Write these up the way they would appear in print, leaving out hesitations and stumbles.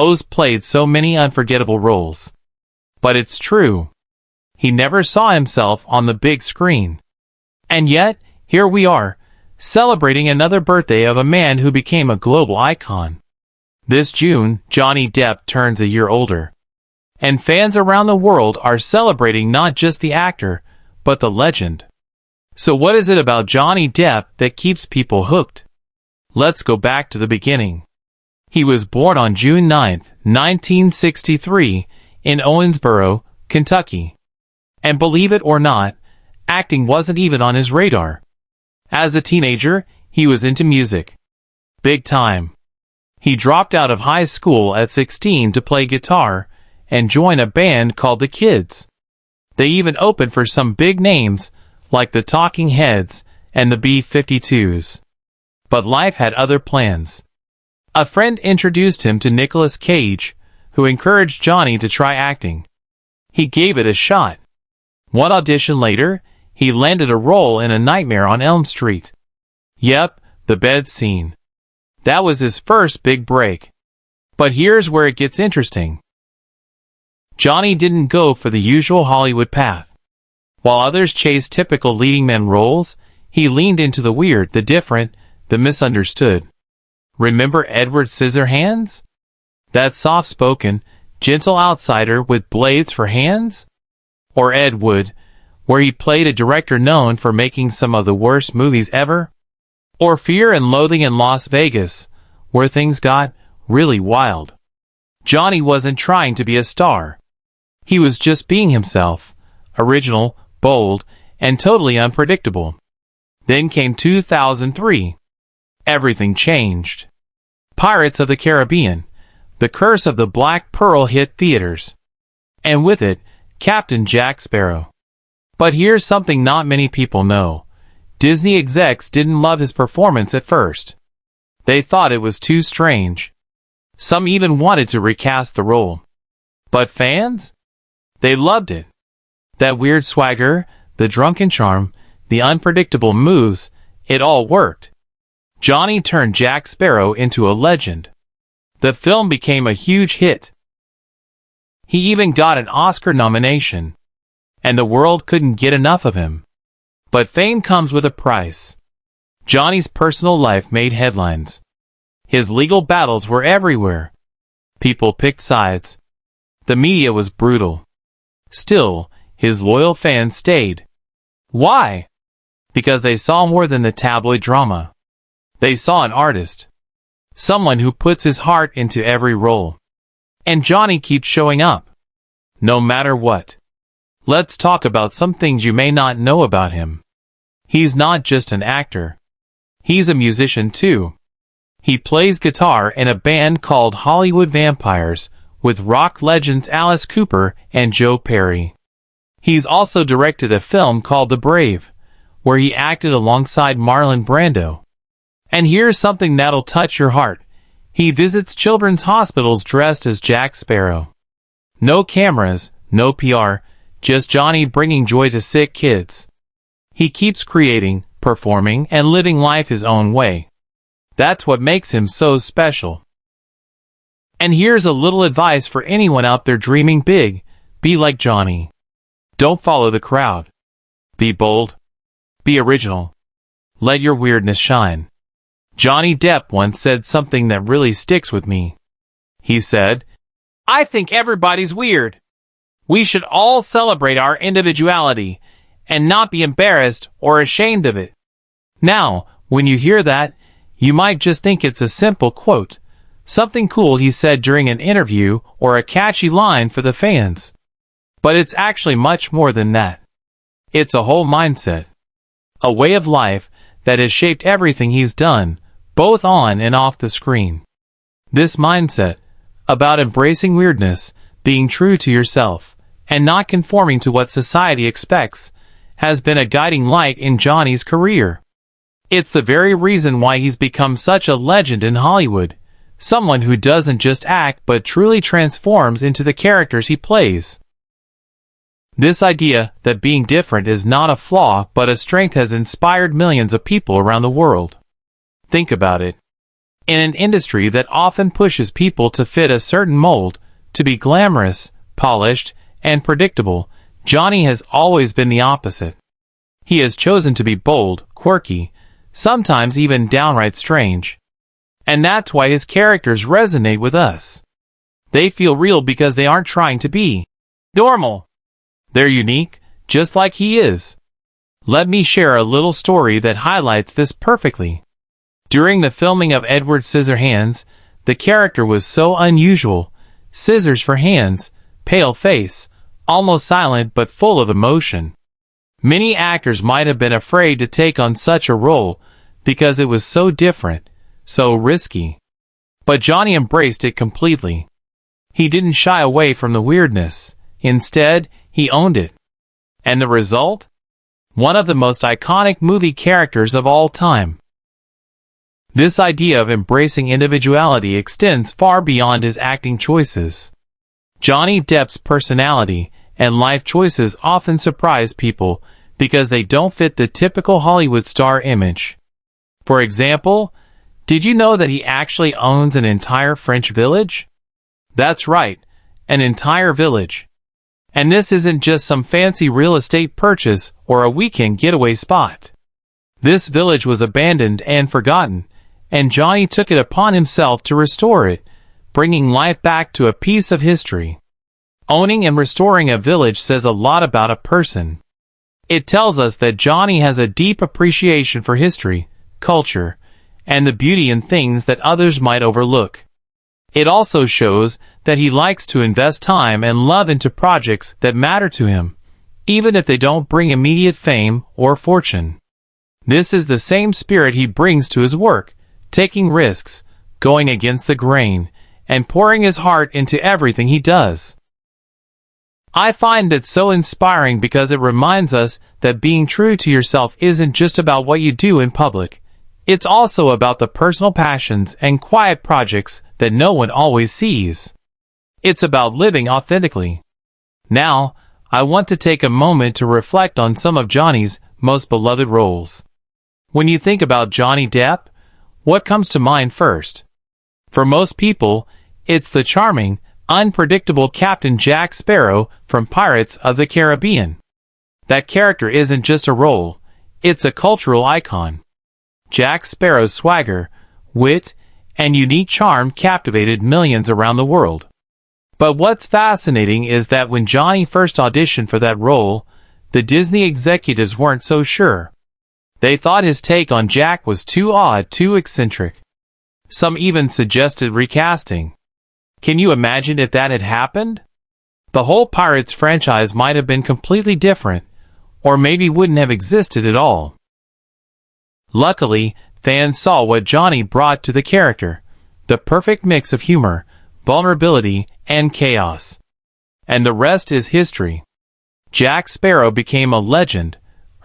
O's played so many unforgettable roles. But it's true. He never saw himself on the big screen. And yet, here we are, celebrating another birthday of a man who became a global icon. This June, Johnny Depp turns a year older. And fans around the world are celebrating not just the actor, but the legend. So what is it about Johnny Depp that keeps people hooked? Let's go back to the beginning. He was born on June 9, 1963, in Owensboro, Kentucky. And believe it or not, acting wasn't even on his radar. As a teenager, he was into music. Big time. He dropped out of high school at 16 to play guitar and join a band called The Kids. They even opened for some big names like the Talking Heads and the B-52s. But life had other plans. A friend introduced him to Nicolas Cage, who encouraged Johnny to try acting. He gave it a shot. One audition later, he landed a role in A Nightmare on Elm Street. Yep, the bed scene. That was his first big break. But here's where it gets interesting. Johnny didn't go for the usual Hollywood path. While others chased typical leading man roles, he leaned into the weird, the different, the misunderstood. Remember Edward Scissorhands? That soft-spoken, gentle outsider with blades for hands? Or Ed Wood, where he played a director known for making some of the worst movies ever? Or Fear and Loathing in Las Vegas, where things got really wild? Johnny wasn't trying to be a star. He was just being himself, original, bold, and totally unpredictable. Then came 2003. Everything changed. Pirates of the Caribbean, The Curse of the Black Pearl hit theaters. And with it, Captain Jack Sparrow. But here's something not many people know. Disney execs didn't love his performance at first. They thought it was too strange. Some even wanted to recast the role. But fans? They loved it. That weird swagger, the drunken charm, the unpredictable moves, it all worked. Johnny turned Jack Sparrow into a legend. The film became a huge hit. He even got an Oscar nomination. And the world couldn't get enough of him. But fame comes with a price. Johnny's personal life made headlines. His legal battles were everywhere. People picked sides. The media was brutal. Still, his loyal fans stayed. Why? Because they saw more than the tabloid drama. They saw an artist. Someone who puts his heart into every role. And Johnny keeps showing up. No matter what. Let's talk about some things you may not know about him. He's not just an actor. He's a musician too. He plays guitar in a band called Hollywood Vampires with rock legends Alice Cooper and Joe Perry. He's also directed a film called The Brave, where he acted alongside Marlon Brando. And here's something that'll touch your heart. He visits children's hospitals dressed as Jack Sparrow. No cameras, no PR, just Johnny bringing joy to sick kids. He keeps creating, performing, and living life his own way. That's what makes him so special. And here's a little advice for anyone out there dreaming big. Be like Johnny. Don't follow the crowd. Be bold. Be original. Let your weirdness shine. Johnny Depp once said something that really sticks with me. He said, "I think everybody's weird. We should all celebrate our individuality and not be embarrassed or ashamed of it." Now, when you hear that, you might just think it's a simple quote, something cool he said during an interview or a catchy line for the fans. But it's actually much more than that. It's a whole mindset. A way of life that has shaped everything he's done, both on and off the screen. This mindset, about embracing weirdness, being true to yourself, and not conforming to what society expects, has been a guiding light in Johnny's career. It's the very reason why he's become such a legend in Hollywood, someone who doesn't just act but truly transforms into the characters he plays. This idea that being different is not a flaw but a strength has inspired millions of people around the world. Think about it. In an industry that often pushes people to fit a certain mold, to be glamorous, polished, and predictable, Johnny has always been the opposite. He has chosen to be bold, quirky, sometimes even downright strange. And that's why his characters resonate with us. They feel real because they aren't trying to be normal. They're unique, just like he is. Let me share a little story that highlights this perfectly. During the filming of Edward Scissorhands, the character was so unusual. Scissors for hands, pale face, almost silent but full of emotion. Many actors might have been afraid to take on such a role because it was so different, so risky. But Johnny embraced it completely. He didn't shy away from the weirdness. Instead, he owned it. And the result? One of the most iconic movie characters of all time. This idea of embracing individuality extends far beyond his acting choices. Johnny Depp's personality and life choices often surprise people because they don't fit the typical Hollywood star image. For example, did you know that he actually owns an entire French village? That's right, an entire village. And this isn't just some fancy real estate purchase or a weekend getaway spot. This village was abandoned and forgotten, and Johnny took it upon himself to restore it, bringing life back to a piece of history. Owning and restoring a village says a lot about a person. It tells us that Johnny has a deep appreciation for history, culture, and the beauty in things that others might overlook. It also shows that he likes to invest time and love into projects that matter to him, even if they don't bring immediate fame or fortune. This is the same spirit he brings to his work, taking risks, going against the grain, and pouring his heart into everything he does. I find it so inspiring because it reminds us that being true to yourself isn't just about what you do in public. It's also about the personal passions and quiet projects that no one always sees. It's about living authentically. Now, I want to take a moment to reflect on some of Johnny's most beloved roles. When you think about Johnny Depp, what comes to mind first? For most people, it's the charming, unpredictable Captain Jack Sparrow from Pirates of the Caribbean. That character isn't just a role, it's a cultural icon. Jack Sparrow's swagger, wit, and unique charm captivated millions around the world. But what's fascinating is that when Johnny first auditioned for that role, the Disney executives weren't so sure. They thought his take on Jack was too odd, too eccentric. Some even suggested recasting. Can you imagine if that had happened? The whole Pirates franchise might have been completely different, or maybe wouldn't have existed at all. Luckily, fans saw what Johnny brought to the character, the perfect mix of humor, vulnerability, and chaos. And the rest is history. Jack Sparrow became a legend,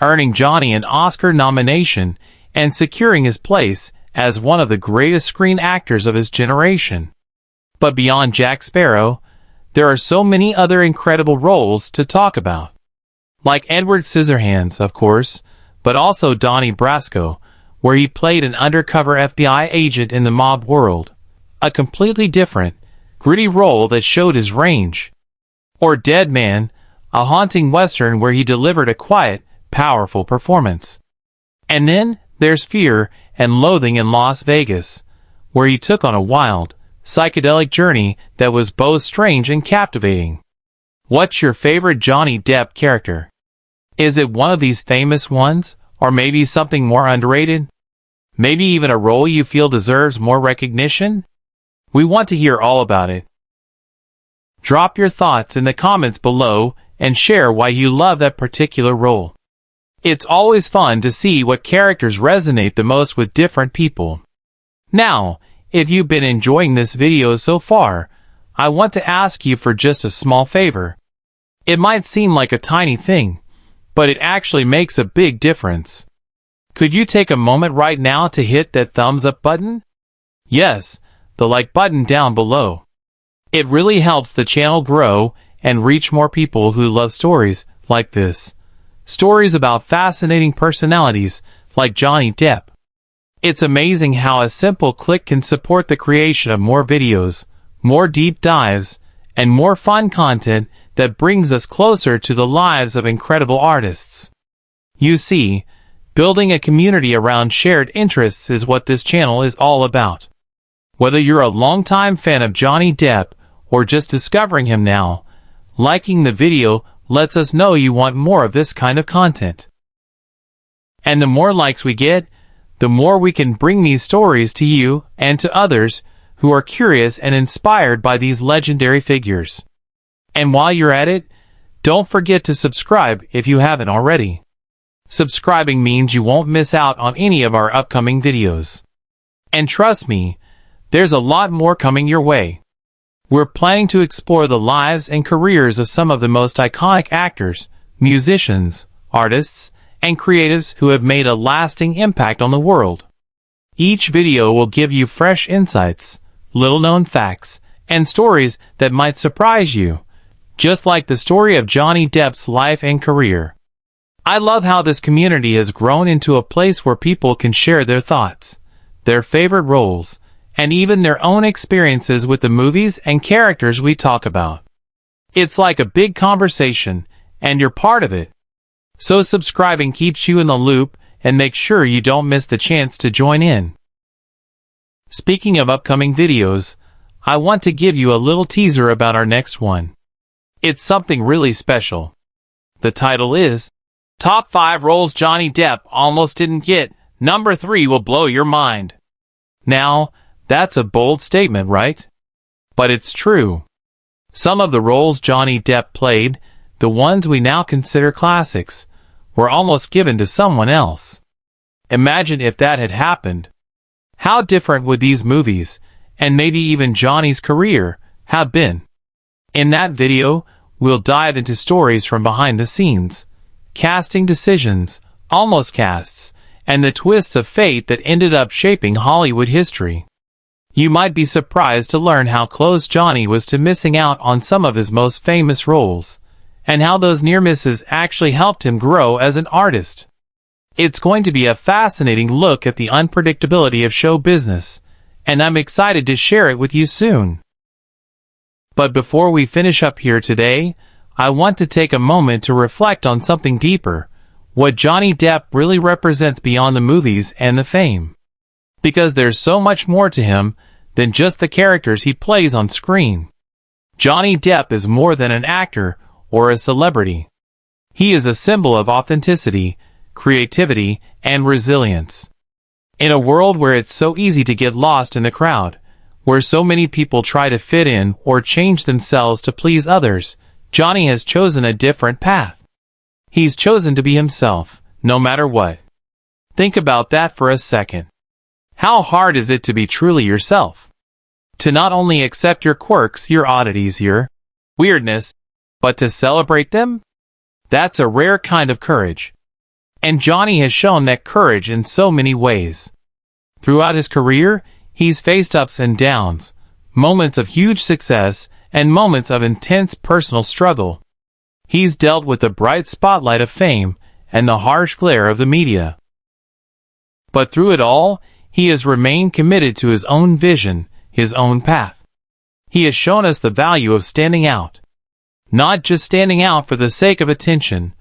earning Johnny an Oscar nomination and securing his place as one of the greatest screen actors of his generation. But beyond Jack Sparrow, there are so many other incredible roles to talk about. Like Edward Scissorhands, of course, but also Donnie Brasco, where he played an undercover FBI agent in the mob world. A completely different, gritty role that showed his range. Or Dead Man, a haunting western where he delivered a quiet, powerful performance. And then there's Fear and Loathing in Las Vegas, where he took on a wild, psychedelic journey that was both strange and captivating. What's your favorite Johnny Depp character? Is it one of these famous ones, or maybe something more underrated? Maybe even a role you feel deserves more recognition? We want to hear all about it. Drop your thoughts in the comments below and share why you love that particular role. It's always fun to see what characters resonate the most with different people. Now, if you've been enjoying this video so far, I want to ask you for just a small favor. It might seem like a tiny thing, but it actually makes a big difference. Could you take a moment right now to hit that thumbs up button? Yes, the like button down below. It really helps the channel grow and reach more people who love stories like this. Stories about fascinating personalities like Johnny Depp. It's amazing how a simple click can support the creation of more videos, more deep dives, and more fun content that brings us closer to the lives of incredible artists. You see, building a community around shared interests is what this channel is all about. Whether you're a longtime fan of Johnny Depp or just discovering him now, liking the video lets us know you want more of this kind of content. And the more likes we get, the more we can bring these stories to you and to others who are curious and inspired by these legendary figures. And while you're at it, don't forget to subscribe if you haven't already. Subscribing means you won't miss out on any of our upcoming videos. And trust me, there's a lot more coming your way. We're planning to explore the lives and careers of some of the most iconic actors, musicians, artists, and creatives who have made a lasting impact on the world. Each video will give you fresh insights, little-known facts, and stories that might surprise you, just like the story of Johnny Depp's life and career. I love how this community has grown into a place where people can share their thoughts, their favorite roles, and even their own experiences with the movies and characters we talk about. It's like a big conversation, and you're part of it. So subscribing keeps you in the loop, and make sure you don't miss the chance to join in. Speaking of upcoming videos, I want to give you a little teaser about our next one. It's something really special. The title is, Top 5 Roles Johnny Depp Almost Didn't Get, Number 3 Will Blow Your Mind. Now, that's a bold statement, right? But it's true. Some of the roles Johnny Depp played, the ones we now consider classics, were almost given to someone else. Imagine if that had happened. How different would these movies, and maybe even Johnny's career, have been? In that video, we'll dive into stories from behind the scenes, casting decisions, almost casts, and the twists of fate that ended up shaping Hollywood history. You might be surprised to learn how close Johnny was to missing out on some of his most famous roles, and how those near misses actually helped him grow as an artist. It's going to be a fascinating look at the unpredictability of show business, and I'm excited to share it with you soon. But before we finish up here today, I want to take a moment to reflect on something deeper, what Johnny Depp really represents beyond the movies and the fame. Because there's so much more to him than just the characters he plays on screen. Johnny Depp is more than an actor or a celebrity. He is a symbol of authenticity, creativity, and resilience. In a world where it's so easy to get lost in the crowd, where so many people try to fit in or change themselves to please others, Johnny has chosen a different path. He's chosen to be himself, no matter what. Think about that for a second. How hard is it to be truly yourself? To not only accept your quirks, your oddities, your weirdness, but to celebrate them? That's a rare kind of courage. And Johnny has shown that courage in so many ways. Throughout his career, he's faced ups and downs, moments of huge success, and moments of intense personal struggle. He's dealt with the bright spotlight of fame and the harsh glare of the media. But through it all, he has remained committed to his own vision, his own path. He has shown us the value of standing out. Not just standing out for the sake of attention,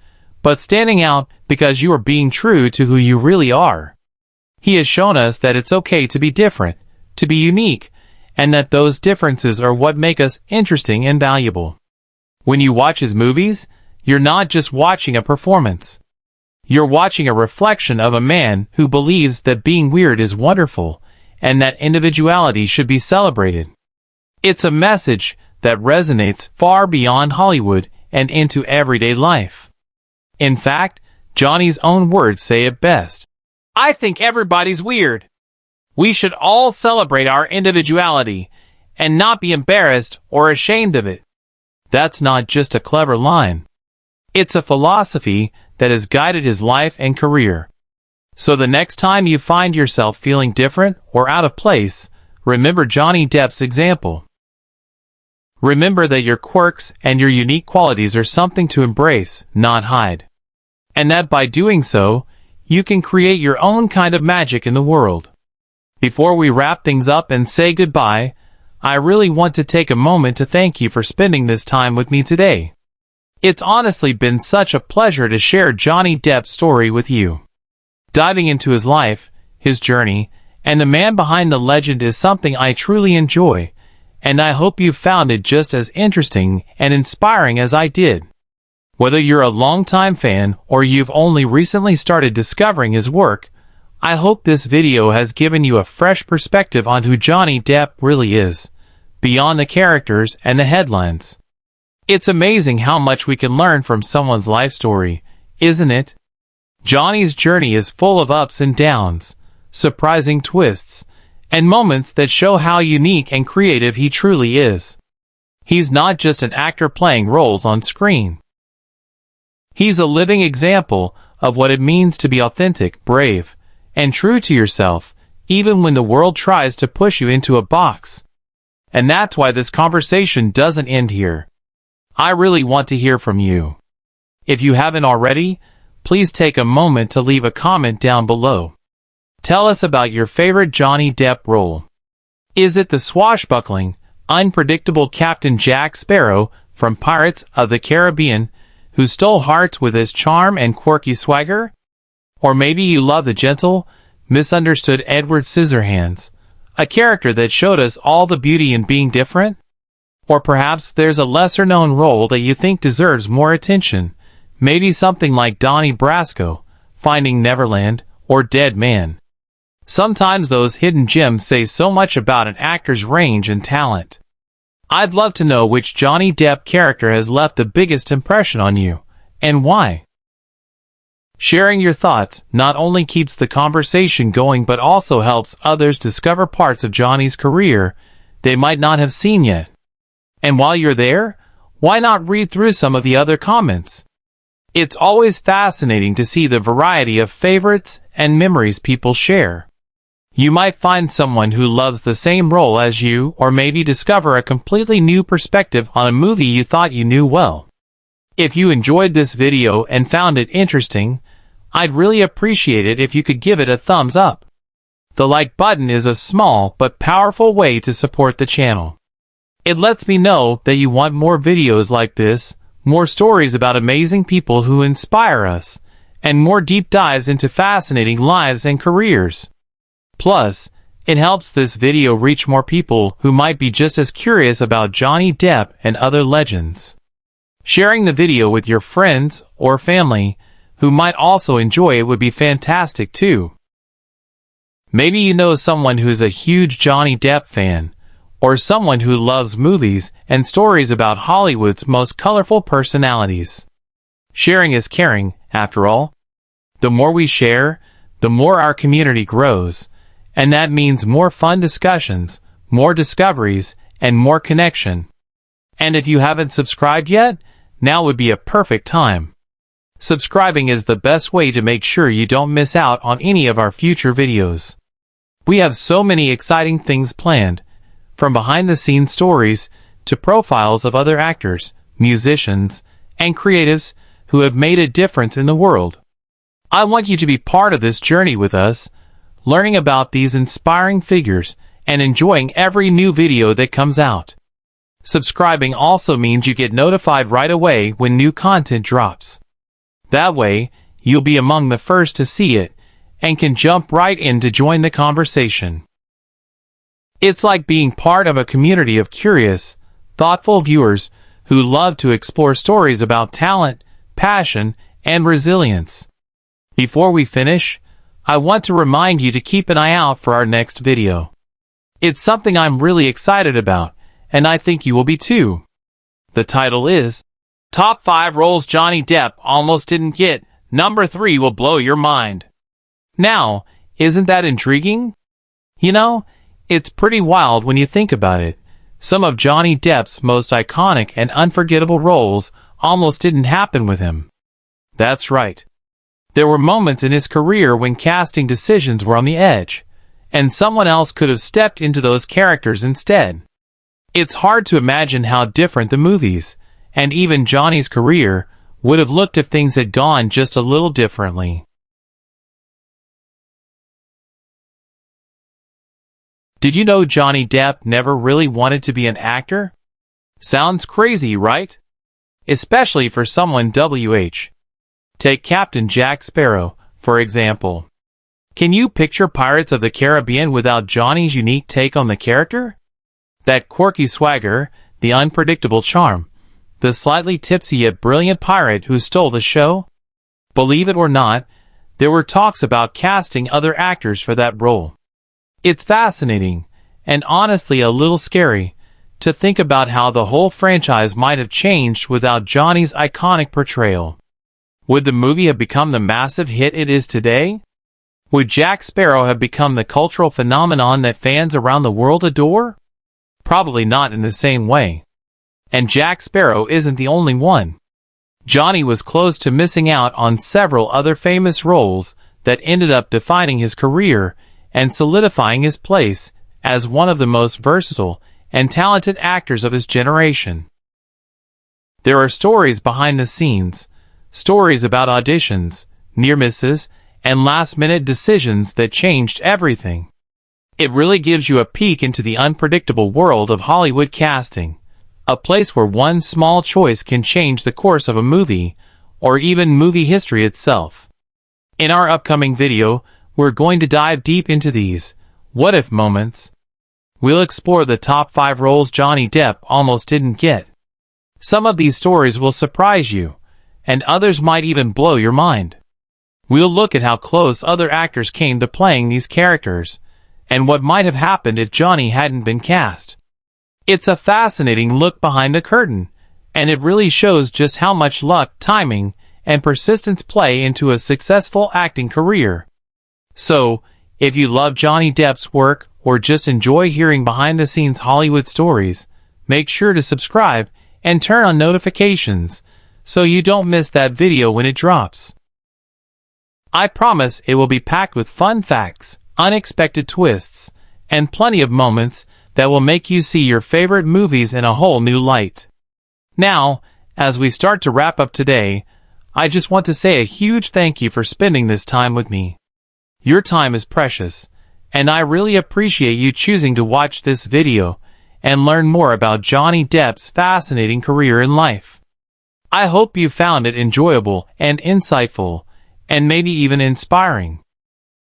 but standing out because you are being true to who you really are. He has shown us that it's okay to be different, to be unique, and that those differences are what make us interesting and valuable. When you watch his movies, you're not just watching a performance. You're watching a reflection of a man who believes that being weird is wonderful, and that individuality should be celebrated. It's a message that resonates far beyond Hollywood and into everyday life. In fact, Johnny's own words say it best. I think everybody's weird. We should all celebrate our individuality, and not be embarrassed or ashamed of it. That's not just a clever line. It's a philosophy that has guided his life and career. So the next time you find yourself feeling different or out of place, remember Johnny Depp's example. Remember that your quirks and your unique qualities are something to embrace, not hide. And that by doing so, you can create your own kind of magic in the world. Before we wrap things up and say goodbye, I really want to take a moment to thank you for spending this time with me today. It's honestly been such a pleasure to share Johnny Depp's story with you. Diving into his life, his journey, and the man behind the legend is something I truly enjoy, and I hope you found it just as interesting and inspiring as I did. Whether you're a longtime fan or you've only recently started discovering his work, I hope this video has given you a fresh perspective on who Johnny Depp really is, beyond the characters and the headlines. It's amazing how much we can learn from someone's life story, isn't it? Johnny's journey is full of ups and downs, surprising twists, and moments that show how unique and creative he truly is. He's not just an actor playing roles on screen. He's a living example of what it means to be authentic, brave, and true to yourself, even when the world tries to push you into a box. And that's why this conversation doesn't end here. I really want to hear from you. If you haven't already, please take a moment to leave a comment down below. Tell us about your favorite Johnny Depp role. Is it the swashbuckling, unpredictable Captain Jack Sparrow from Pirates of the Caribbean, who stole hearts with his charm and quirky swagger? Or maybe you love the gentle, misunderstood Edward Scissorhands, a character that showed us all the beauty in being different? Or perhaps there's a lesser-known role that you think deserves more attention, maybe something like Donnie Brasco, Finding Neverland, or Dead Man. Sometimes those hidden gems say so much about an actor's range and talent. I'd love to know which Johnny Depp character has left the biggest impression on you, and why. Sharing your thoughts not only keeps the conversation going but also helps others discover parts of Johnny's career they might not have seen yet. And while you're there, why not read through some of the other comments? It's always fascinating to see the variety of favorites and memories people share. You might find someone who loves the same role as you, or maybe discover a completely new perspective on a movie you thought you knew well. If you enjoyed this video and found it interesting, I'd really appreciate it if you could give it a thumbs up. The like button is a small but powerful way to support the channel. It lets me know that you want more videos like this, more stories about amazing people who inspire us, and more deep dives into fascinating lives and careers. Plus, it helps this video reach more people who might be just as curious about Johnny Depp and other legends. Sharing the video with your friends or family who might also enjoy it would be fantastic too. Maybe you know someone who's a huge Johnny Depp fan, or someone who loves movies and stories about Hollywood's most colorful personalities. Sharing is caring, after all. The more we share, the more our community grows, and that means more fun discussions, more discoveries, and more connection. And if you haven't subscribed yet, now would be a perfect time. Subscribing is the best way to make sure you don't miss out on any of our future videos. We have so many exciting things planned, from behind-the-scenes stories to profiles of other actors, musicians, and creatives who have made a difference in the world. I want you to be part of this journey with us, learning about these inspiring figures and enjoying every new video that comes out. Subscribing also means you get notified right away when new content drops. That way, you'll be among the first to see it and can jump right in to join the conversation. It's like being part of a community of curious, thoughtful viewers who love to explore stories about talent, passion, and resilience. Before we finish, I want to remind you to keep an eye out for our next video. It's something I'm really excited about, and I think you will be too. The title is Top 5 Roles Johnny Depp Almost Didn't Get, Number 3 Will Blow Your Mind. Now, isn't that intriguing? You know, it's pretty wild when you think about it. Some of Johnny Depp's most iconic and unforgettable roles almost didn't happen with him. That's right. There were moments in his career when casting decisions were on the edge, and someone else could have stepped into those characters instead. It's hard to imagine how different the movies, and even Johnny's career, would have looked if things had gone just a little differently. Did you know Johnny Depp never really wanted to be an actor? Sounds crazy, right? Especially for someone WH. Take Captain Jack Sparrow, for example. Can you picture Pirates of the Caribbean without Johnny's unique take on the character? That quirky swagger, the unpredictable charm, the slightly tipsy yet brilliant pirate who stole the show? Believe it or not, there were talks about casting other actors for that role. It's fascinating, and honestly a little scary, to think about how the whole franchise might have changed without Johnny's iconic portrayal. Would the movie have become the massive hit it is today? Would Jack Sparrow have become the cultural phenomenon that fans around the world adore? Probably not in the same way. And Jack Sparrow isn't the only one. Johnny was close to missing out on several other famous roles that ended up defining his career and solidifying his place as one of the most versatile and talented actors of his generation. There are stories behind the scenes, stories about auditions, near misses, and last-minute decisions that changed everything. It really gives you a peek into the unpredictable world of Hollywood casting, a place where one small choice can change the course of a movie, or even movie history itself. In our upcoming video, we're going to dive deep into these what-if moments. We'll explore the top 5 roles Johnny Depp almost didn't get. Some of these stories will surprise you, and others might even blow your mind. We'll look at how close other actors came to playing these characters, and what might have happened if Johnny hadn't been cast. It's a fascinating look behind the curtain, and it really shows just how much luck, timing, and persistence play into a successful acting career. So, if you love Johnny Depp's work or just enjoy hearing behind-the-scenes Hollywood stories, make sure to subscribe and turn on notifications so you don't miss that video when it drops. I promise it will be packed with fun facts, unexpected twists, and plenty of moments that will make you see your favorite movies in a whole new light. Now, as we start to wrap up today, I just want to say a huge thank you for spending this time with me. Your time is precious, and I really appreciate you choosing to watch this video and learn more about Johnny Depp's fascinating career in life. I hope you found it enjoyable and insightful, and maybe even inspiring.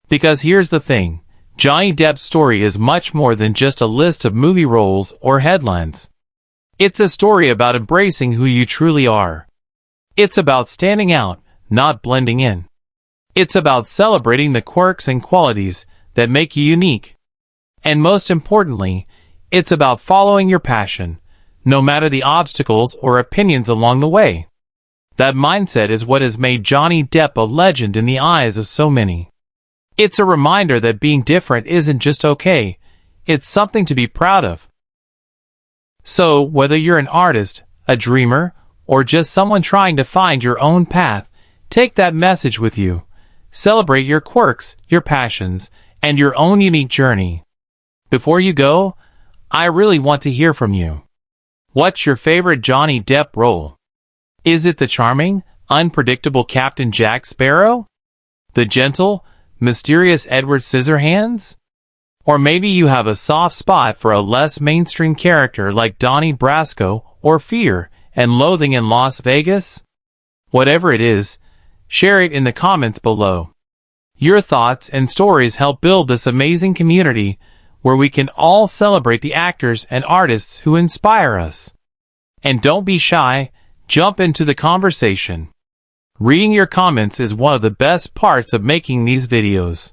Because here's the thing, Johnny Depp's story is much more than just a list of movie roles or headlines. It's a story about embracing who you truly are. It's about standing out, not blending in. It's about celebrating the quirks and qualities that make you unique. And most importantly, it's about following your passion, no matter the obstacles or opinions along the way. That mindset is what has made Johnny Depp a legend in the eyes of so many. It's a reminder that being different isn't just okay, it's something to be proud of. So, whether you're an artist, a dreamer, or just someone trying to find your own path, take that message with you. Celebrate your quirks, your passions, and your own unique journey. Before you go, I really want to hear from you. What's your favorite Johnny Depp role? Is it the charming, unpredictable Captain Jack Sparrow? The gentle, mysterious Edward Scissorhands? Or maybe you have a soft spot for a less mainstream character like Donnie Brasco or Fear and Loathing in Las Vegas? Whatever it is, share it in the comments below. Your thoughts and stories help build this amazing community where we can all celebrate the actors and artists who inspire us. And don't be shy, jump into the conversation. Reading your comments is one of the best parts of making these videos.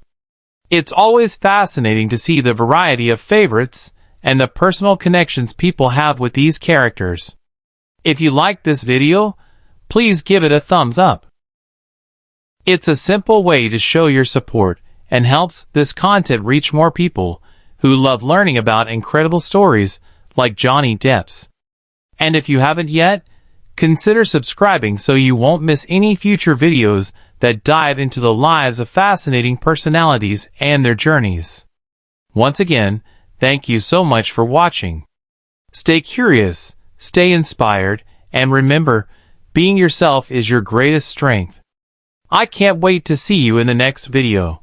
It's always fascinating to see the variety of favorites and the personal connections people have with these characters. If you liked this video, please give it a thumbs up. It's a simple way to show your support and helps this content reach more people who love learning about incredible stories like Johnny Depp's. And if you haven't yet, consider subscribing so you won't miss any future videos that dive into the lives of fascinating personalities and their journeys. Once again, thank you so much for watching. Stay curious, stay inspired, and remember, being yourself is your greatest strength. I can't wait to see you in the next video.